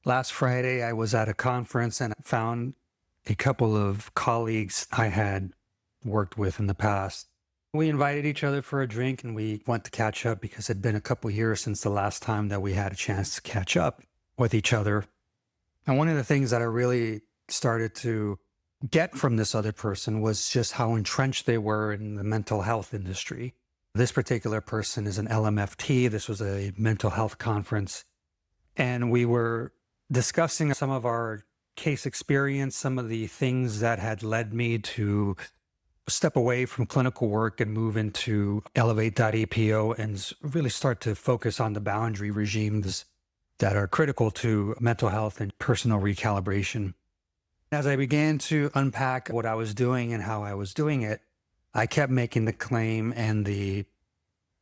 Last Friday, I was at a conference and found a couple of colleagues I had worked with in the past. We invited each other for a drink and we went to catch up because it had been a couple years since the last time that we had a chance to catch up with each other. And one of the things that I really started to get from this other person was just how entrenched they were in the mental health industry. This particular person is an LMFT. This was a mental health conference. And we were discussing some of our case experience, some of the things that had led me to step away from clinical work and move into elevate.epo and really start to focus on the boundary regimes that are critical to mental health and personal recalibration. As I began to unpack what I was doing and how I was doing it, I kept making the claim and the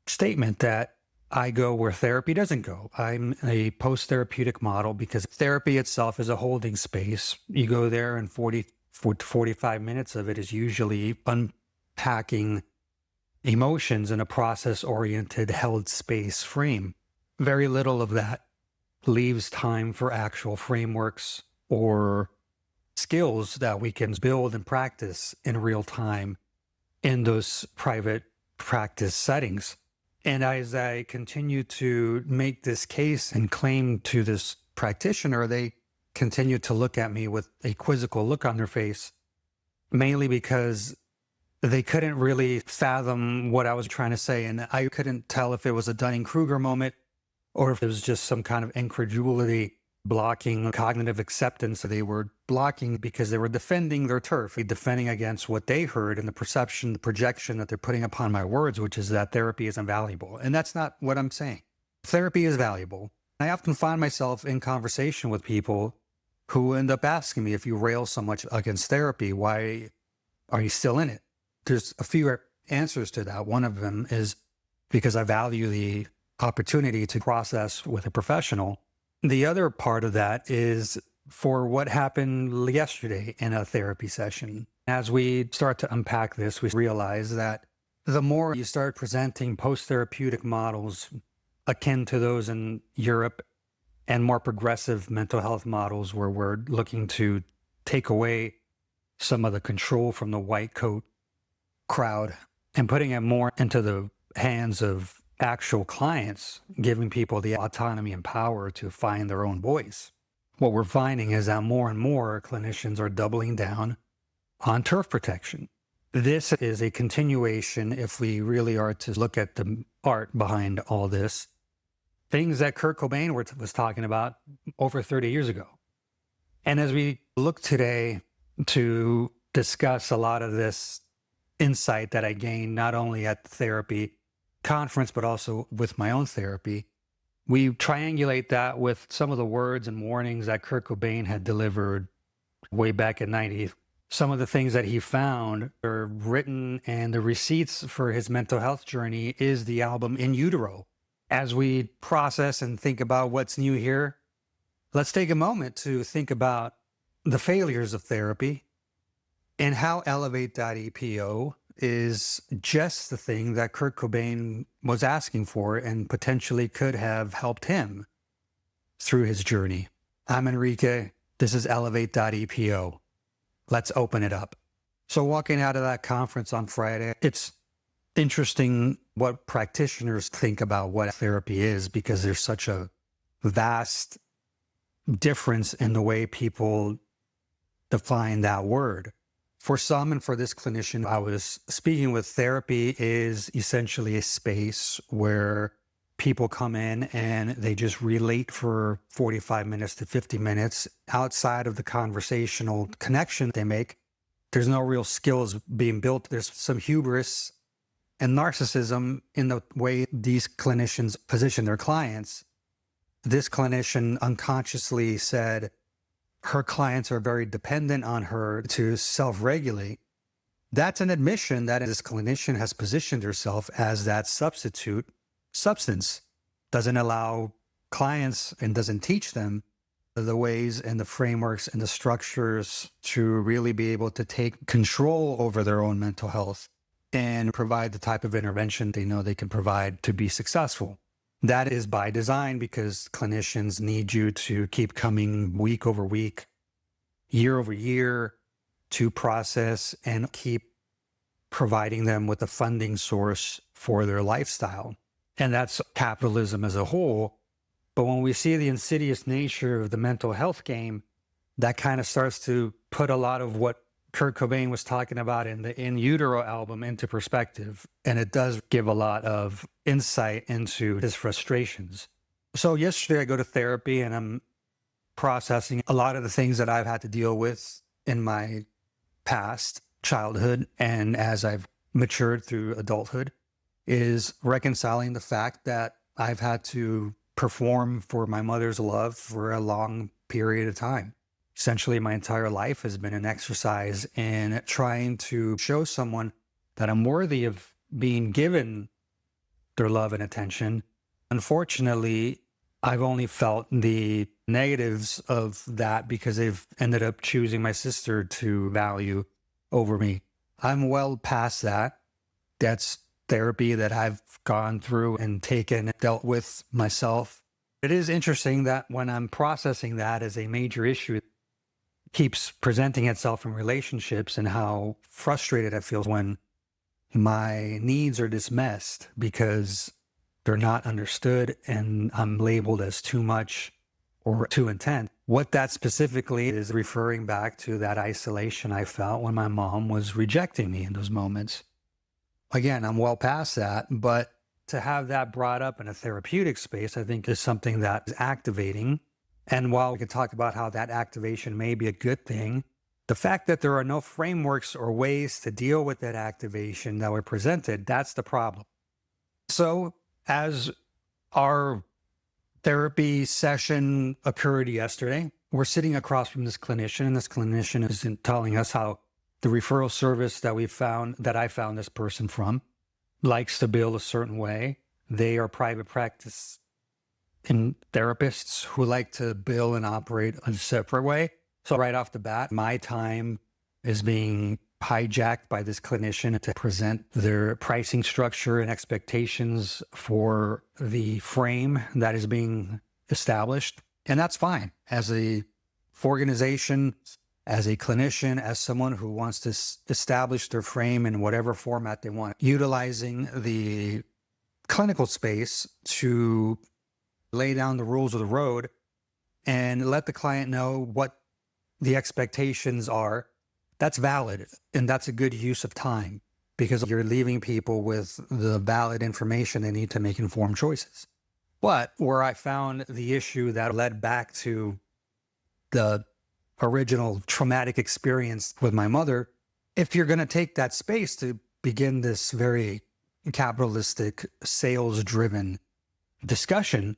statement that I go where therapy doesn't go. I'm a post-therapeutic model because therapy itself is a holding space. You go there and 45 minutes of it is usually unpacking emotions in a process-oriented held space frame. Very little of that leaves time for actual frameworks or skills that we can build and practice in real time in those private practice settings. And as I continue to make this case and claim to this practitioner, they continue to look at me with a quizzical look on their face, mainly because they couldn't really fathom what I was trying to say. And I couldn't tell if it was a Dunning-Kruger moment or if it was just some kind of incredulity blocking cognitive acceptance. They were blocking because they were defending their turf, defending against what they heard and the perception, the projection that they're putting upon my words, which is that therapy isn't valuable. And that's not what I'm saying. Therapy is valuable. I often find myself in conversation with people who end up asking me, if you rail so much against therapy, why are you still in it? There's a few answers to that. One of them is because I value the opportunity to process with a professional. The other part of that is for what happened yesterday in a therapy session. As we start to unpack this, we realize that the more you start presenting post-therapeutic models akin to those in Europe and more progressive mental health models where we're looking to take away some of the control from the white coat crowd and putting it more into the hands of actual clients, giving people the autonomy and power to find their own voice. What we're finding is that more and more clinicians are doubling down on turf protection. This is a continuation, if we really are to look at the art behind all this, things that Kurt Cobain was talking about over 30 years ago. And as we look today to discuss a lot of this insight that I gained not only at the therapy conference, but also with my own therapy, we triangulate that with some of the words and warnings that Kurt Cobain had delivered way back in '90. Some of the things that he found are written, and the receipts for his mental health journey is the album In Utero. As we process and think about what's new here, let's take a moment to think about the failures of therapy and how elevate.epo is just the thing that Kurt Cobain was asking for and potentially could have helped him through his journey. I'm Enrique. This is elevate.epo. Let's open it up. So walking out of that conference on Friday, it's interesting what practitioners think about what therapy is, because there's such a vast difference in the way people define that word. For some, and for this clinician I was speaking with, therapy is essentially a space where people come in and they just relate for 45 minutes to 50 minutes. Outside of the conversational connection they make, there's no real skills being built. There's some hubris and narcissism in the way these clinicians position their clients. This clinician unconsciously said her clients are very dependent on her to self-regulate. That's an admission that this clinician has positioned herself as that substitute substance, doesn't allow clients and doesn't teach them the ways and the frameworks and the structures to really be able to take control over their own mental health and provide the type of intervention they know they can provide to be successful. That is by design because clinicians need you to keep coming week over week, year over year to process and keep providing them with a funding source for their lifestyle. And that's capitalism as a whole. But when we see the insidious nature of the mental health game, that kind of starts to put a lot of what Kurt Cobain was talking about in the In Utero album into perspective. And it does give a lot of insight into his frustrations. So yesterday I go to therapy and I'm processing a lot of the things that I've had to deal with in my past childhood and as I've matured through adulthood, is reconciling the fact that I've had to perform for my mother's love for a long period of time. Essentially, my entire life has been an exercise in trying to show someone that I'm worthy of being given their love and attention. Unfortunately, I've only felt the negatives of that because they've ended up choosing my sister to value over me. I'm well past that. That's therapy that I've gone through and taken, dealt with myself. It is interesting that when I'm processing that as a major issue, it keeps presenting itself in relationships and how frustrated I feel when my needs are dismissed because they're not understood and I'm labeled as too much or too intense. What that specifically is referring back to that isolation I felt when my mom was rejecting me in those moments. Again, I'm well past that, but to have that brought up in a therapeutic space, I think is something that is activating. And while we can talk about how that activation may be a good thing, the fact that there are no frameworks or ways to deal with that activation that were presented, that's the problem. So as our therapy session occurred yesterday, we're sitting across from this clinician, and this clinician is telling us how the referral service that I found this person from likes to bill a certain way. They are private practice and therapists who like to bill and operate a separate way. So right off the bat, my time is being hijacked by this clinician to present their pricing structure and expectations for the frame that is being established. And that's fine. As a organization, as a clinician, as someone who wants to establish their frame in whatever format they want, utilizing the clinical space to lay down the rules of the road and let the client know what the expectations are, that's valid. And that's a good use of time because you're leaving people with the valid information they need to make informed choices. But where I found the issue that led back to the original traumatic experience with my mother, if you're going to take that space to begin this very capitalistic, sales-driven discussion,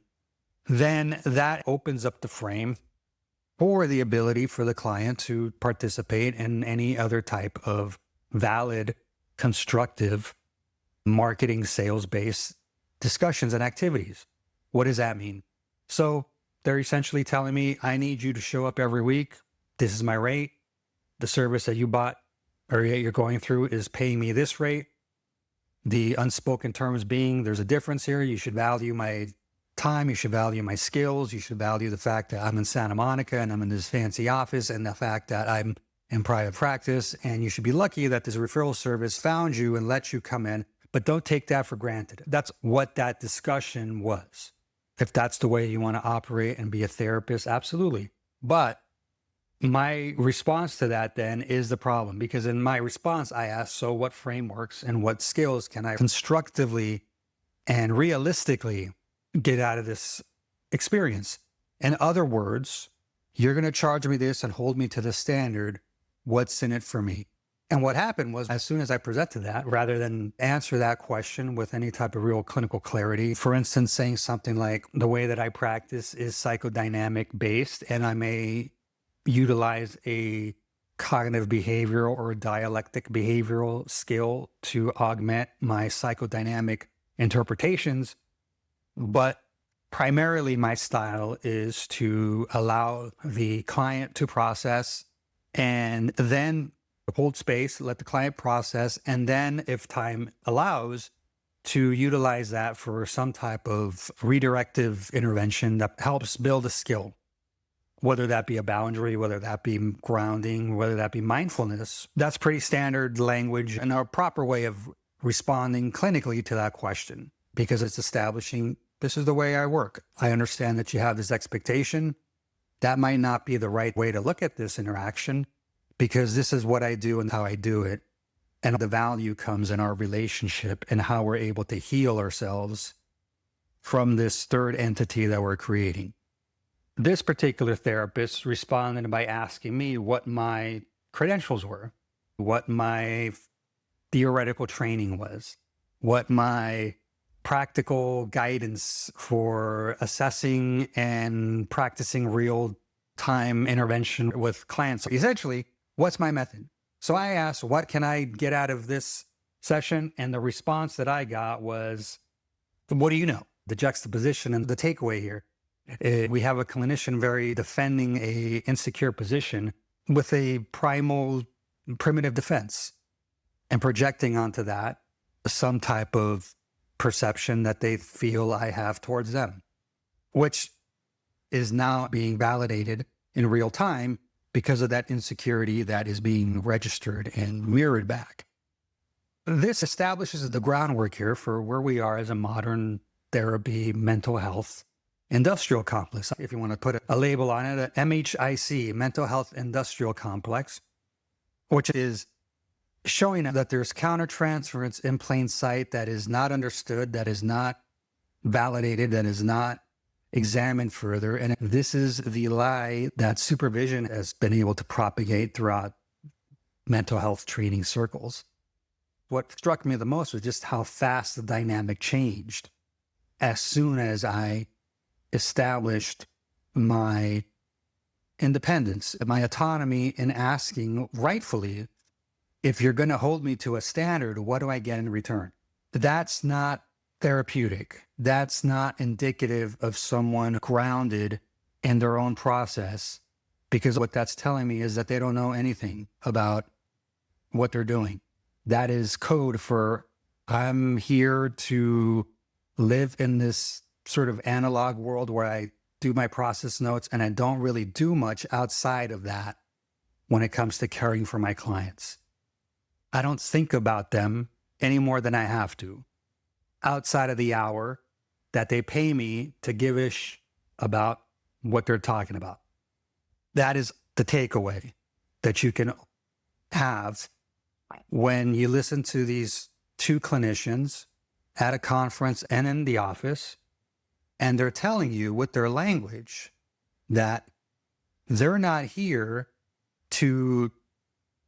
then that opens up the frame for the ability for the client to participate in any other type of valid, constructive, marketing, sales-based discussions and activities. What does that mean? So they're essentially telling me, I need you to show up every week. This is my rate. The service that you bought or you're going through is paying me this rate. The unspoken terms being there's a difference here. You should value my time. You should value my skills. You should value the fact that I'm in Santa Monica and I'm in this fancy office and the fact that I'm in private practice. And you should be lucky that this referral service found you and let you come in, but don't take that for granted. That's what that discussion was. If that's the way you want to operate and be a therapist, absolutely. But my response to that then is the problem, because in my response, I asked, so what frameworks and what skills can I constructively and realistically get out of this experience? In other words, you're going to charge me this and hold me to the standard. What's in it for me? And what happened was, as soon as I presented that, rather than answer that question with any type of real clinical clarity, for instance, saying something like, the way that I practice is psychodynamic based, and I may utilize a cognitive behavioral or dialectic behavioral skill to augment my psychodynamic interpretations. But primarily my style is to allow the client to process and then hold space, let the client process, and then if time allows, to utilize that for some type of redirective intervention that helps build a skill, whether that be a boundary, whether that be grounding, whether that be mindfulness. That's pretty standard language and a proper way of responding clinically to that question, because it's establishing, this is the way I work. I understand that you have this expectation. That might not be the right way to look at this interaction, because this is what I do and how I do it. And the value comes in our relationship and how we're able to heal ourselves from this third entity that we're creating. This particular therapist responded by asking me what my credentials were, what my theoretical training was, what my practical guidance for assessing and practicing real-time intervention with clients. Essentially, what's my method? So I asked, what can I get out of this session? And the response that I got was, what do you know? The juxtaposition and the takeaway here. We have a clinician very defending a insecure position with a primal primitive defense and projecting onto that some type of perception that they feel I have towards them, which is now being validated in real time because of that insecurity that is being registered and mirrored back. This establishes the groundwork here for where we are as a modern therapy, mental health, industrial complex. If you want to put a label on it, a MHIC, mental health industrial complex, which is showing that there's countertransference in plain sight that is not understood, that is not validated, that is not examined further. And this is the lie that supervision has been able to propagate throughout mental health training circles. What struck me the most was just how fast the dynamic changed as soon as I established my independence, my autonomy in asking rightfully, if you're going to hold me to a standard, what do I get in return? That's not therapeutic. That's not indicative of someone grounded in their own process, because what that's telling me is that they don't know anything about what they're doing. That is code for, I'm here to live in this sort of analog world where I do my process notes and I don't really do much outside of that when it comes to caring for my clients. I don't think about them any more than I have to outside of the hour that they pay me to give a about what they're talking about. That is the takeaway that you can have when you listen to these two clinicians at a conference and in the office, and they're telling you with their language that they're not here to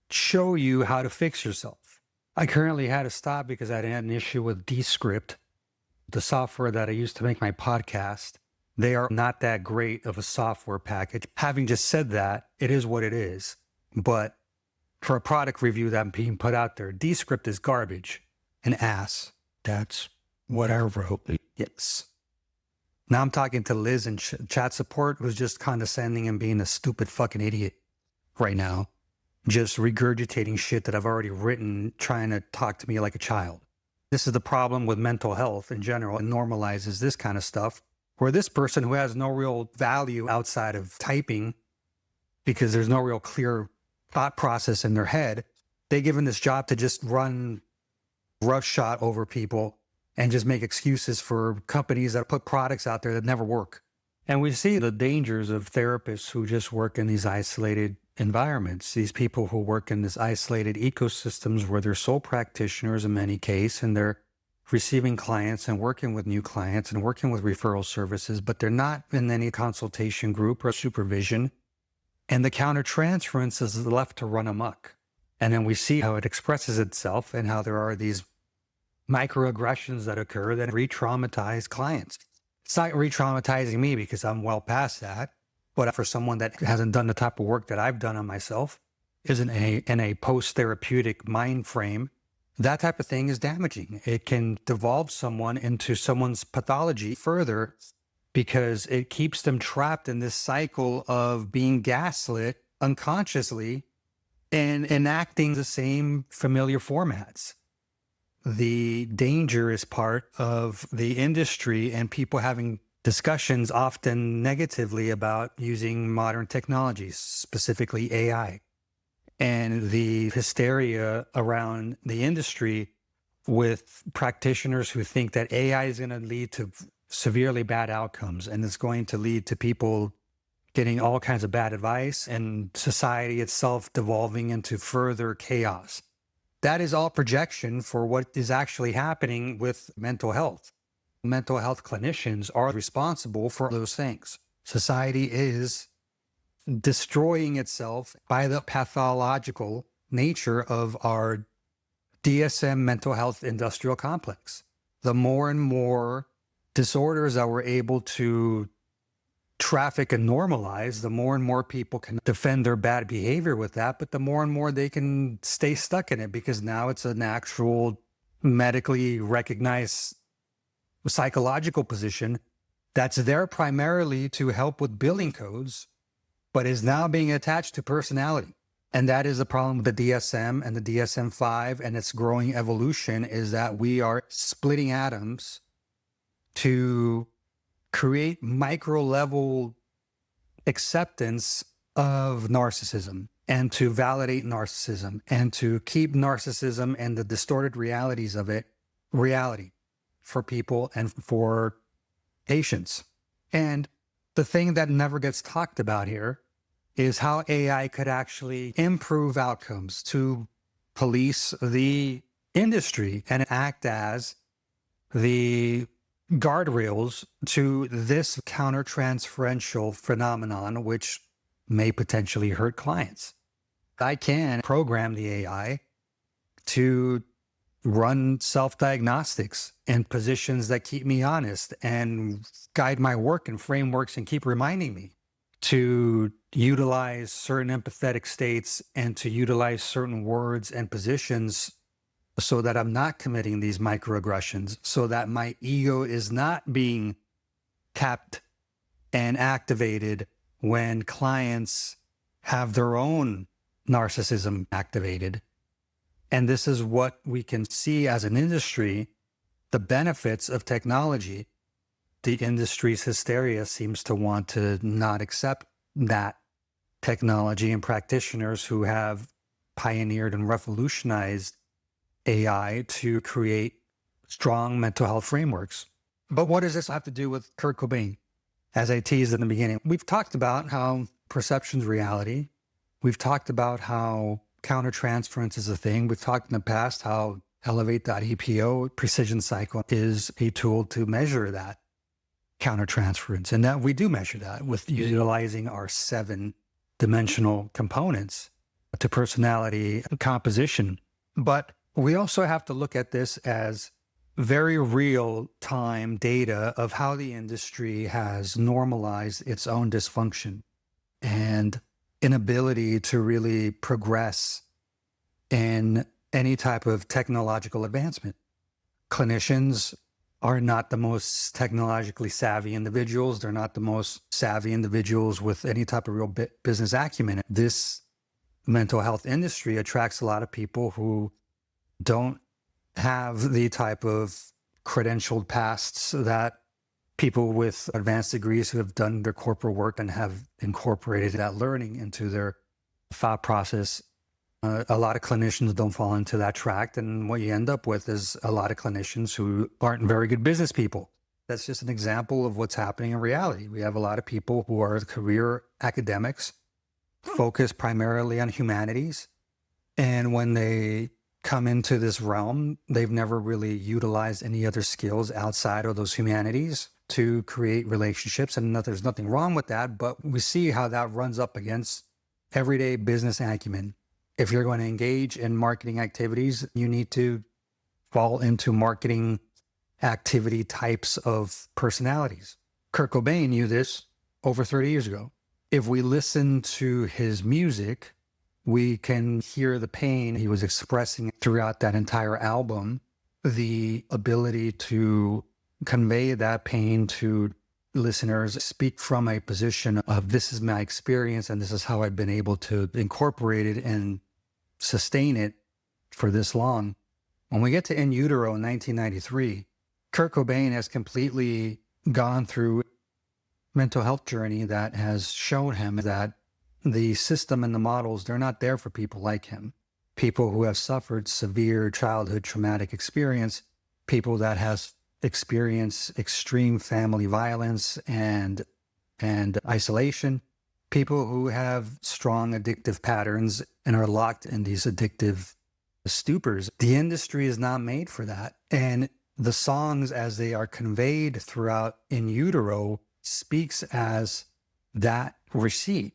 show you how to fix yourself. I currently had to stop because I had an issue with Descript, the software that I use to make my podcast. They are not that great of a software package. Having just said that, it is what it is. But for a product review that's being put out there, Descript is garbage and ass. That's what I wrote. Yes. Now I'm talking to Liz in chat support, who's just condescending and being a stupid fucking idiot right now. Just regurgitating shit that I've already written, trying to talk to me like a child. This is the problem with mental health in general. It normalizes this kind of stuff, where this person who has no real value outside of typing, because there's no real clear thought process in their head, they given this job to just run roughshod over people and just make excuses for companies that put products out there that never work. And we see the dangers of therapists who just work in these isolated environments, these people who work in this isolated ecosystems where they're sole practitioners in many cases, and they're receiving clients and working with new clients and working with referral services, but they're not in any consultation group or supervision. And the countertransference is left to run amok. And then we see how it expresses itself and how there are these microaggressions that occur that re-traumatize clients. It's not re-traumatizing me because I'm well past that. But for someone that hasn't done the type of work that I've done on myself, isn't in a post-therapeutic mind frame, that type of thing is damaging. It can devolve someone into someone's pathology further because it keeps them trapped in this cycle of being gaslit unconsciously and enacting the same familiar formats. the dangerous part of the industry and people having discussions often negatively about using modern technologies, specifically AI, and the hysteria around the industry with practitioners who think that AI is going to lead to severely bad outcomes and it's going to lead to people getting all kinds of bad advice and society itself devolving into further chaos. That is all projection for what is actually happening with mental health. Mental health clinicians are responsible for those things. Society is destroying itself by the pathological nature of our DSM mental health industrial complex. The more and more disorders that we're able to traffic and normalize, the more and more people can defend their bad behavior with that, but the more and more they can stay stuck in it because now it's an actual medically recognized psychological position that's there primarily to help with billing codes, but is now being attached to personality. And that is the problem with the DSM and the DSM-5 and its growing evolution, is that we are splitting atoms to create micro level acceptance of narcissism and to validate narcissism and to keep narcissism and the distorted realities of it reality for people and for patients. And the thing that never gets talked about here is how AI could actually improve outcomes to police the industry and act as the guardrails to this countertransferential phenomenon, which may potentially hurt clients. I can program the AI to run self-diagnostics and positions that keep me honest and guide my work and frameworks and keep reminding me to utilize certain empathetic states and to utilize certain words and positions so that I'm not committing these microaggressions, so that my ego is not being tapped and activated when clients have their own narcissism activated. And this is what we can see as an industry, the benefits of technology. The industry's hysteria seems to want to not accept that technology, and practitioners who have pioneered and revolutionized AI to create strong mental health frameworks. But what does this have to do with Kurt Cobain? As I teased in the beginning, we've talked about how perception's reality. We've talked about how countertransference is a thing. We've talked in the past how elevate.epo, PrecisionCycle, is a tool to measure that countertransference. And that we do measure that with utilizing our 7-dimensional components to personality composition. But we also have to look at this as very real-time data of how the industry has normalized its own dysfunction and inability to really progress in any type of technological advancement. Clinicians are not the most technologically savvy individuals. They're not the most savvy individuals with any type of real business acumen. This mental health industry attracts a lot of people who don't have the type of credentialed pasts that people with advanced degrees who have done their corporate work and have incorporated that learning into their thought process. A lot of clinicians don't fall into that track. And what you end up with is a lot of clinicians who aren't very good business people. That's just an example of what's happening in reality. We have a lot of people who are career academics, focused primarily on humanities. And when they come into this realm, they've never really utilized any other skills outside of those humanities to create relationships. And there's nothing wrong with that, but we see how that runs up against everyday business acumen. If you're going to engage in marketing activities, you need to fall into marketing activity types of personalities. Kurt Cobain knew this over 30 years ago. If we listen to his music, we can hear the pain he was expressing throughout that entire album, the ability to convey that pain to listeners, speak from a position of this is my experience and this is how I've been able to incorporate it and sustain it for this long. When we get to In Utero in 1993, Kurt Cobain has completely gone through mental health journey that has shown him that the system and the models, they're not there for people like him. People who have suffered severe childhood traumatic experience, people that has experienced extreme family violence and isolation, people who have strong addictive patterns and are locked in these addictive stupors. The industry is not made for that. And the songs as they are conveyed throughout In Utero speaks as that receipt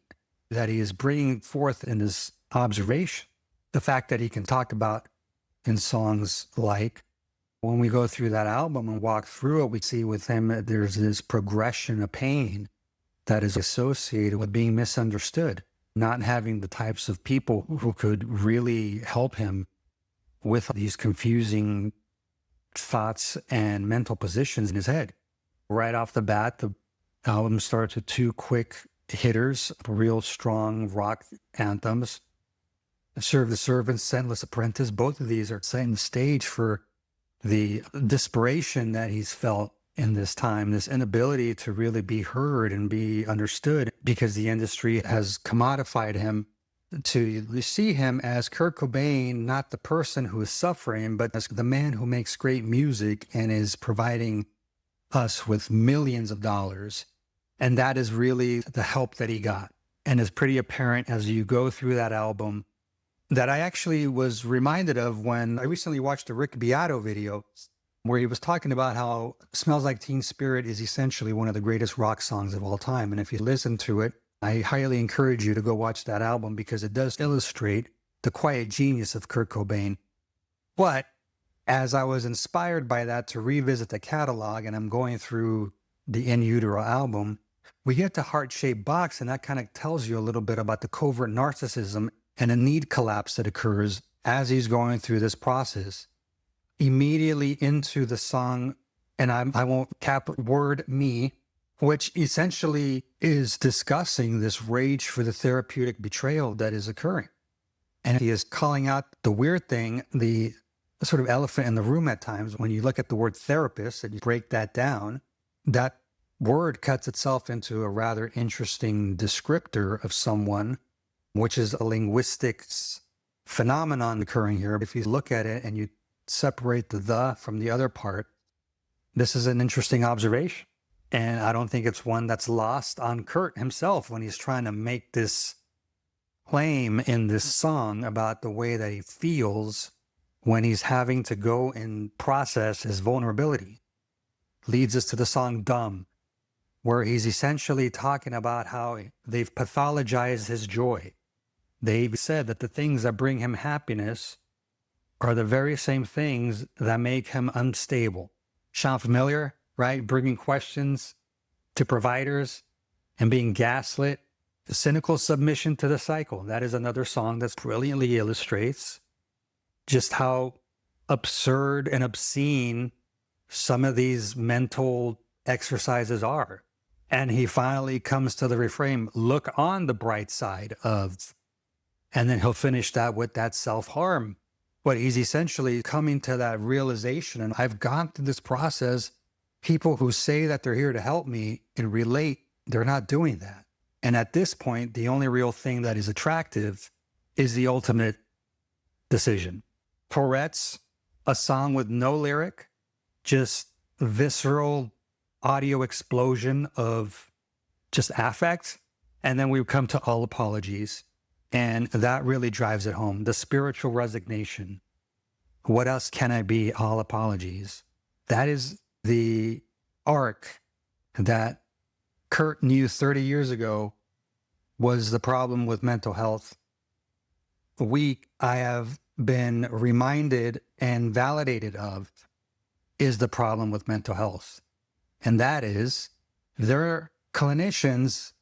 that he is bringing forth in his observation. The fact that he can talk about in songs like, when we go through that album and walk through it, we see with him that there's this progression of pain that is associated with being misunderstood, not having the types of people who could really help him with these confusing thoughts and mental positions in his head. Right off the bat, the album starts with 2 quick hitters, real strong rock anthems. Serve the Servant, Scentless Apprentice. Both of these are setting the stage for the desperation that he's felt in this time, this inability to really be heard and be understood because the industry has commodified him to see him as Kurt Cobain, not the person who is suffering, but as the man who makes great music and is providing us with millions of dollars. And that is really the help that he got. And it's pretty apparent as you go through that album that I actually was reminded of when I recently watched a Rick Beato video where he was talking about how Smells Like Teen Spirit is essentially one of the greatest rock songs of all time. And if you listen to it, I highly encourage you to go watch that album because it does illustrate the quiet genius of Kurt Cobain. But as I was inspired by that to revisit the catalog and I'm going through the In Utero album, we get to Heart-Shaped Box, and that kind of tells you a little bit about the covert narcissism and a need collapse that occurs as he's going through this process. Immediately into the song, and I won't cap word me, which essentially is discussing this rage for the therapeutic betrayal that is occurring. And he is calling out the weird thing, the sort of elephant in the room at times. When you look at the word therapist and you break that down, that word cuts itself into a rather interesting descriptor of someone, which is a linguistics phenomenon occurring here. If you look at it and you separate the from the other part, this is an interesting observation. And I don't think it's one that's lost on Kurt himself when he's trying to make this claim in this song about the way that he feels when he's having to go and process his vulnerability. Leads us to the song Dumb, where he's essentially talking about how they've pathologized his joy. They've said that the things that bring him happiness are the very same things that make him unstable. Sound familiar, right? Bringing questions to providers and being gaslit. The cynical submission to the cycle. That is another song that brilliantly illustrates just how absurd and obscene some of these mental exercises are. And he finally comes to the refrain, look on the bright side of, and then he'll finish that with that self-harm. But he's essentially coming to that realization. And I've gone through this process. People who say that they're here to help me and relate, they're not doing that. And at this point, the only real thing that is attractive is the ultimate decision. Tourette's, a song with no lyric, just visceral audio explosion of just affect. And then we come to All Apologies. And that really drives it home. The spiritual resignation. What else can I be? All Apologies. That is the arc that Kurt knew 30 years ago was the problem with mental health. I have been reminded and validated of is the problem with mental health. And that is their clinicians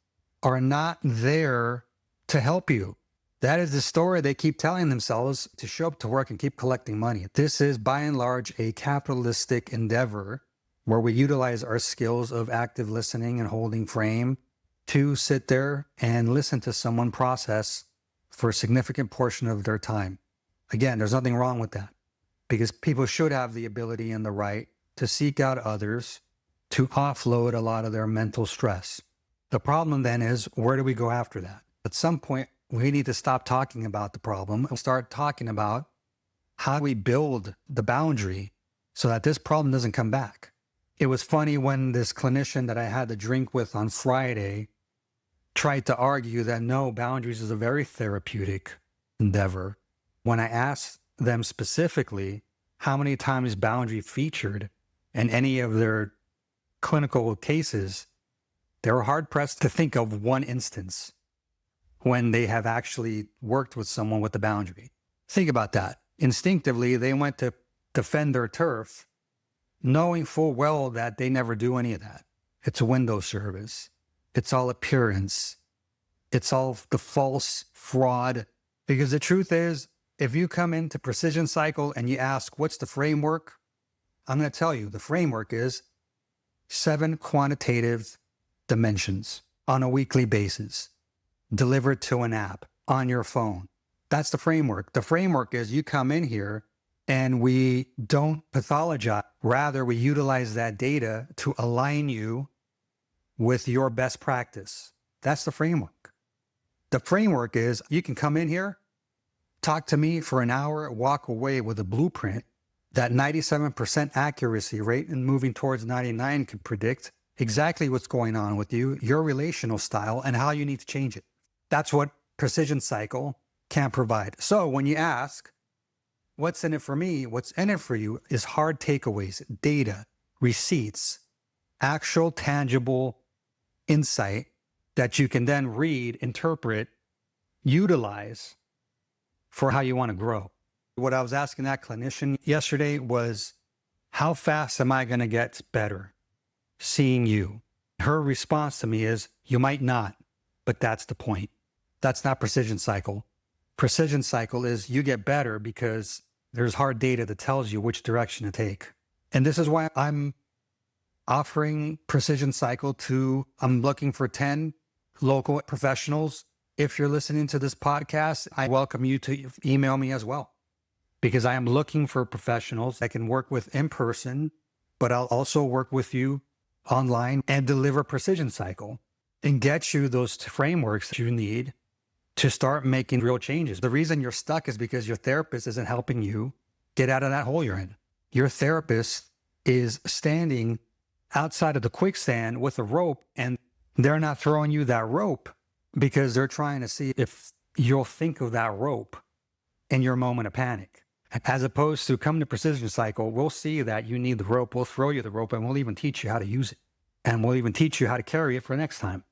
are not there to help you. That is the story they keep telling themselves to show up to work and keep collecting money. This is by and large a capitalistic endeavor where we utilize our skills of active listening and holding frame to sit there and listen to someone process for a significant portion of their time. Again, there's nothing wrong with that. because people should have the ability and the right to seek out others to offload a lot of their mental stress. The problem then is, where do we go after that? At some point, we need to stop talking about the problem and start talking about how do we build the boundary so that this problem doesn't come back. It was funny when this clinician that I had to drink with on Friday tried to argue that no, boundaries is a very therapeutic endeavor. When I asked them specifically how many times boundary featured in any of their clinical cases, they were hard pressed to think of one instance when they have actually worked with someone with the boundary. Think about that. Instinctively, they went to defend their turf, knowing full well that they never do any of that. It's a window service. It's all appearance. It's all the false fraud. Because the truth is, if you come into PrecisionCycle and you ask, what's the framework? I'm going to tell you, the framework is 7 quantitative dimensions on a weekly basis, delivered to an app on your phone. That's the framework. The framework is you come in here and we don't pathologize. Rather, we utilize that data to align you with your best practice. That's the framework. The framework is you can come in here, talk to me for an hour, walk away with a blueprint that 97% accuracy rate and moving towards 99 can predict exactly what's going on with you, your relational style, and how you need to change it. That's what PrecisionCycle can provide. So when you ask, what's in it for me? What's in it for you is hard takeaways, data, receipts, actual tangible insight that you can then read, interpret, utilize for how you want to grow. What I was asking that clinician yesterday was, how fast am I going to get better seeing you? Her response to me is, you might not, but that's the point. That's not PrecisionCycle. PrecisionCycle is you get better because there's hard data that tells you which direction to take. And this is why I'm offering PrecisionCycle to, I'm looking for 10 local professionals. If you're listening to this podcast, I welcome you to email me as well, because I am looking for professionals that can work with in person, but I'll also work with you online and deliver PrecisionCycle and get you those frameworks that you need to start making real changes. The reason you're stuck is because your therapist isn't helping you get out of that hole you're in. Your therapist is standing outside of the quicksand with a rope, and they're not throwing you that rope because they're trying to see if you'll think of that rope in your moment of panic. As opposed to come to PrecisionCycle, we'll see that you need the rope, we'll throw you the rope, and we'll even teach you how to use it. And we'll even teach you how to carry it for next time,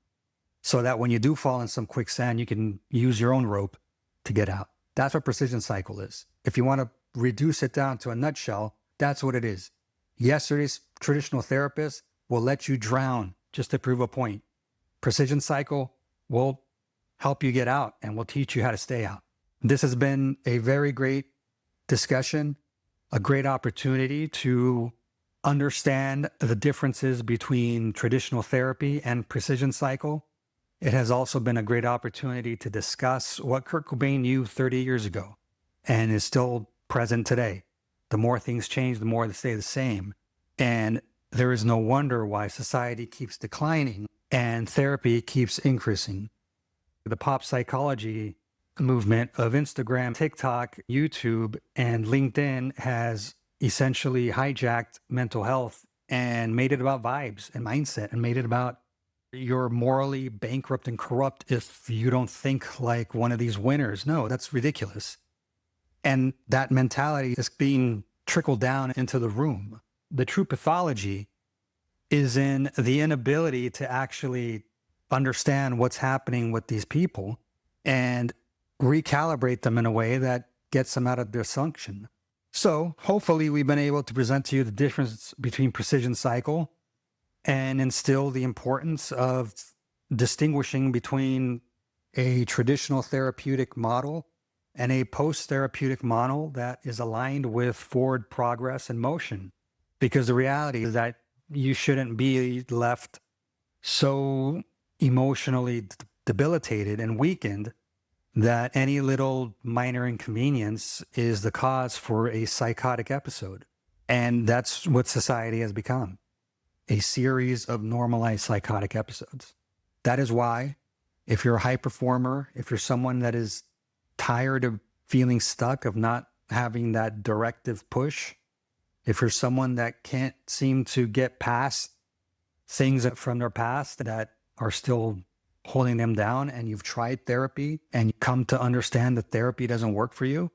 so that when you do fall in some quicksand, you can use your own rope to get out. That's what PrecisionCycle is. If you want to reduce it down to a nutshell, that's what it is. Yesterday's traditional therapist will let you drown just to prove a point. PrecisionCycle will help you get out and will teach you how to stay out. This has been a very great discussion, a great opportunity to understand the differences between traditional therapy and PrecisionCycle. It has also been a great opportunity to discuss what Kurt Cobain knew 30 years ago and is still present today. The more things change, the more they stay the same. And there is no wonder why society keeps declining and therapy keeps increasing. The pop psychology movement of Instagram, TikTok, YouTube, and LinkedIn has essentially hijacked mental health and made it about vibes and mindset, and made it about you're morally bankrupt and corrupt if you don't think like one of these winners. No, that's ridiculous. And that mentality is being trickled down into the room. The true pathology is in the inability to actually understand what's happening with these people and recalibrate them in a way that gets them out of dysfunction. So hopefully we've been able to present to you the difference between PrecisionCycle and instill the importance of distinguishing between a traditional therapeutic model and a post-therapeutic model that is aligned with forward progress and motion. Because the reality is that you shouldn't be left so emotionally debilitated and weakened that any little minor inconvenience is the cause for a psychotic episode. And that's what society has become, a series of normalized psychotic episodes. That is why, if you're a high performer, if you're someone that is tired of feeling stuck, of not having that directive push, if you're someone that can't seem to get past things from their past that are still holding them down, and you've tried therapy and you come to understand that therapy doesn't work for you,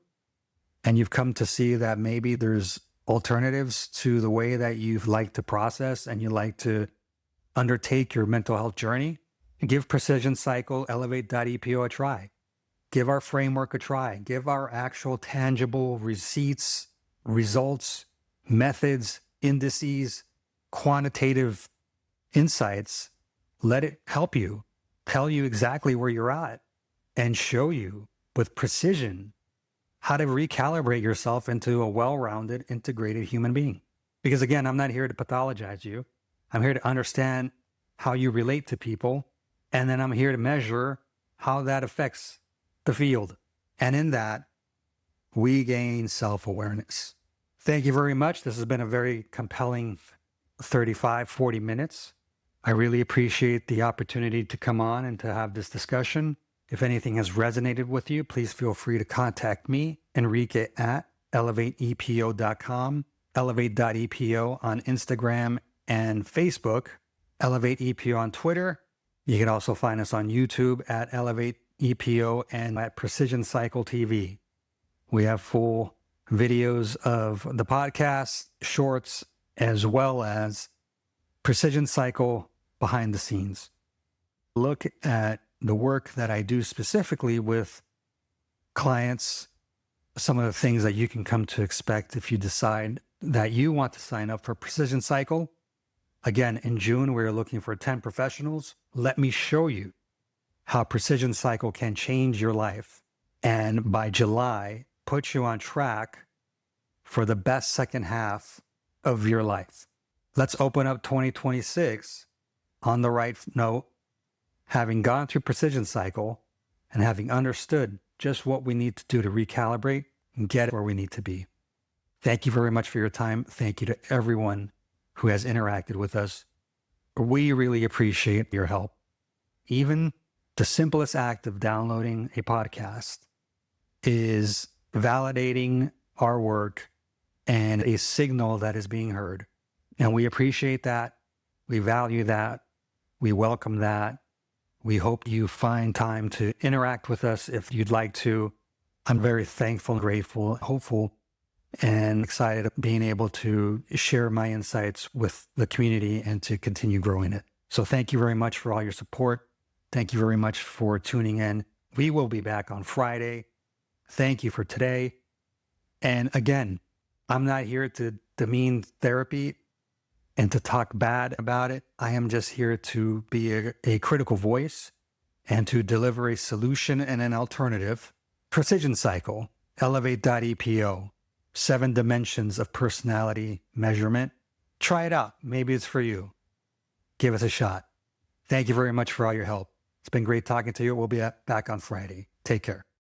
and you've come to see that maybe there's alternatives to the way that you like to process and you like to undertake your mental health journey, give PrecisionCycle elevate.epo a try. Give our framework a try. Give our actual tangible receipts, results, methods, indices, quantitative insights. Let it help you, tell you exactly where you're at, and show you with precision how to recalibrate yourself into a well-rounded, integrated human being. Because again, I'm not here to pathologize you. I'm here to understand how you relate to people. And then I'm here to measure how that affects the field. And in that, we gain self-awareness. Thank you very much. This has been a very compelling 35, 40 minutes. I really appreciate the opportunity to come on and to have this discussion. If anything has resonated with you, please feel free to contact me, Enrique at elevate.epo.com, elevate.epo on Instagram and Facebook, elevate.epo on Twitter. You can also find us on YouTube at elevate.epo and at PrecisionCycle TV. We have full videos of the podcast, shorts, as well as PrecisionCycle behind the scenes. Look at the work that I do specifically with clients, some of the things that you can come to expect if you decide that you want to sign up for PrecisionCycle. Again, in June, we're looking for 10 professionals. Let me show you how PrecisionCycle can change your life. And by July, put you on track for the best second half of your life. Let's open up 2026 on the right note, having gone through PrecisionCycle and having understood just what we need to do to recalibrate and get where we need to be. Thank you very much for your time. Thank you to everyone who has interacted with us. We really appreciate your help. Even the simplest act of downloading a podcast is validating our work and a signal that is being heard. And we appreciate that. We value that. We welcome that. We hope you find time to interact with us if you'd like to. I'm very thankful, grateful, hopeful, and excited being able to share my insights with the community and to continue growing it. So thank you very much for all your support. Thank you very much for tuning in. We will be back on Friday. Thank you for today. And again, I'm not here to demean therapy and to talk bad about it. I am just here to be a critical voice and to deliver a solution and an alternative. PrecisionCycle, elevate.epo, 7 dimensions of personality measurement. Try it out. Maybe it's for you. Give us a shot. Thank you very much for all your help. It's been great talking to you. We'll be back on Friday. Take care.